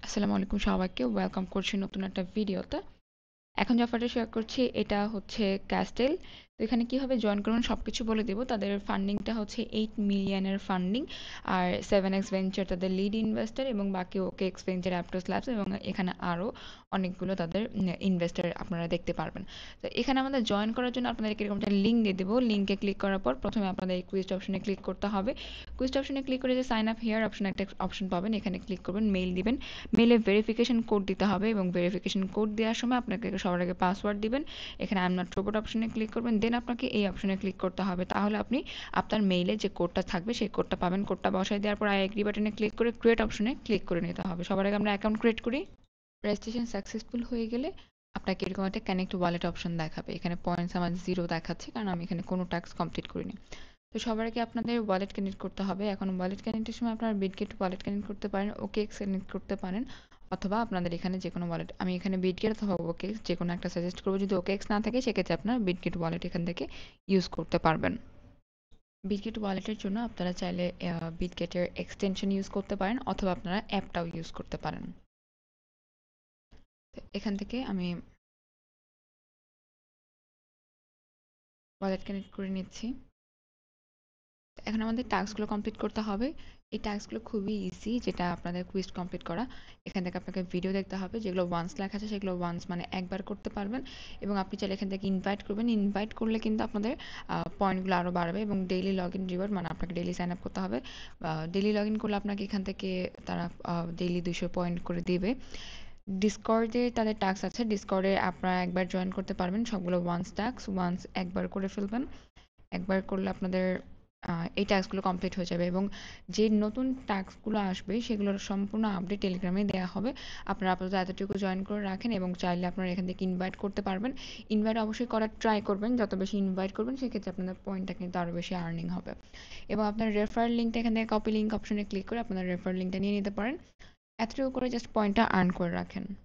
আসসালামু আলাইকুম সবাইকে ওয়েলকাম করছি নতুন একটা ভিডিওতে। এখন যে অফারটা শেয়ার করছি এটা হচ্ছে ক্যাস্টেল। তো এখানে কিভাবে জয়েন করবেন সবকিছু বলে দেব। তাদের ফান্ডিংটা হচ্ছে 8 মিলিয়নের ফান্ডিং। আর 7x ভেঞ্চার তাদের লিড ইনভেস্টর এবং বাকি ওকেএক্স ভেঞ্চার, অ্যাপটোস ল্যাবস এবং এখানে আরও অনেকগুলো তাদের ইনভেস্টর আপনারা দেখতে পারবেন। তো এখানে আমাদের জয়েন করার জন্য আপনাদেরকে এরকম একটা লিঙ্ক দিয়ে দেবো। লিঙ্কে ক্লিক করার পর প্রথমে আপনাদের এই কুইজ অপশনে ক্লিক করতে হবে। কুইজ অপশনে ক্লিক করে যে সাইন আপ হিয়ার অপশন একটা অপশন পাবেন, এখানে ক্লিক করবেন, মেইল দিবেন। মেইলে ভেরিফিকেশন কোড দিতে হবে এবং ভেরিফিকেশন কোড দেওয়ার সময় আপনাকে সবার আগে পাসওয়ার্ড দিবেন। এখানে আই এম নট রোবট অপশনে ক্লিক করবেন, দেন আপনাকে এই অপশনে ক্লিক করতে হবে। তাহলে আপনি আপনার মেইলে যে কোডটা থাকবে সেই কোডটা পাবেন। কোডটা বসাই দেওয়ার পর আই এগ্রি বাটনে ক্লিক করে ক্রিয়েট অপশনে ক্লিক করে নিতে হবে। সবার আগে আমরা অ্যাকাউন্ট ক্রিয়েট করি। রেজিস্ট্রেশন সাকসেসফুল হয়ে গেলে আপনাকে এরকম একটা কানেক্ট ওয়ালেট অপশন দেখাবে। এখানে পয়েন্টস আমার 0 দেখাচ্ছে কারণ আমি এখানে কোনো টাস্ক কমপ্লিট করিনি। তো সবার আগে আপনাদের ওয়ালেট কানেক্ট করতে হবে। এখন ওয়ালেট কানেক্টের সময় আপনারা বিটগেট ওয়ালেট কানেক্ট করতে পারেন, ওকেএক্স কানেক্ট করতে পারেন, অথবা আপনাদের এখানে যে কোনো ওয়ালেট, আমি এখানে বিটগেট অথবা ওকেএক্স যে কোনো একটা সাজেস্ট করবো। যদি ওকেএক্স না থাকে সেক্ষেত্রে আপনারা বিটগেট ওয়ালেট এখান থেকে ইউজ করতে পারবেন। বিটগেট ওয়ালেটের জন্য আপনারা চাইলে বিটগেটের এক্সটেনশন ইউজ করতে পারেন অথবা আপনারা অ্যাপটাও ইউজ করতে পারেন। তো এখান থেকে আমি ওয়ালেট কানেক্ট করে নিচ্ছি। এখন আমাদের টাস্কগুলো কমপ্লিট করতে হবে। এই টাস্কগুলো খুবই ইজি, যেটা আপনাদের কুইজ কমপ্লিট করা। এখান থেকে আপনাকে ভিডিও দেখতে হবে, যেগুলো ওয়ান্স লেখা আছে সেগুলো ওয়ান্স মানে একবার করতে পারবেন। এবং আপনি চাইলে এখান থেকে ইনভাইট করবেন। ইনভাইট করলে কিন্তু আপনাদের পয়েন্টগুলো আরও বাড়বে এবং ডেইলি লগ ইন রিওয়ার্ড মানে আপনাকে ডেইলি সাইন আপ করতে হবে। ডেইলি লগ ইন করলে আপনাকে এখান থেকে তারা ডেইলি 200 পয়েন্ট করে দেবে। ডিসকর্ডে তাদের টাস্ক আছে, ডিসকর্ডে আপনারা একবার জয়েন করতে পারবেন। সবগুলো ওয়ান্স টাস্ক ওয়ান্স একবার করে ফেলবেন। একবার করলে আপনাদের এই টাস্কগুলো কমপ্লিট হয়ে যাবে এবং যে নতুন টাস্কগুলো আসবে সেগুলোর সম্পূর্ণ আপডেট টেলিগ্রামে দেওয়া হবে। আপনারা আপাতত এতটুকু জয়েন করে রাখেন এবং চাইলে আপনারা এখান থেকে ইনভাইট করতে পারবেন। ইনভাইট অবশ্যই করার ট্রাই করবেন, যত বেশি ইনভাইট করবেন সেক্ষেত্রে আপনাদের পয়েন্টটা কিন্তু আরও বেশি আর্নিং হবে। এবং আপনার রেফার লিঙ্কটা এখান থেকে কপি লিঙ্ক অপশনে ক্লিক করে আপনার রেফার লিঙ্কটা নিয়ে নিতে পারেন। এতটুকু করে জাস্ট পয়েন্টটা আর্ন করে রাখেন।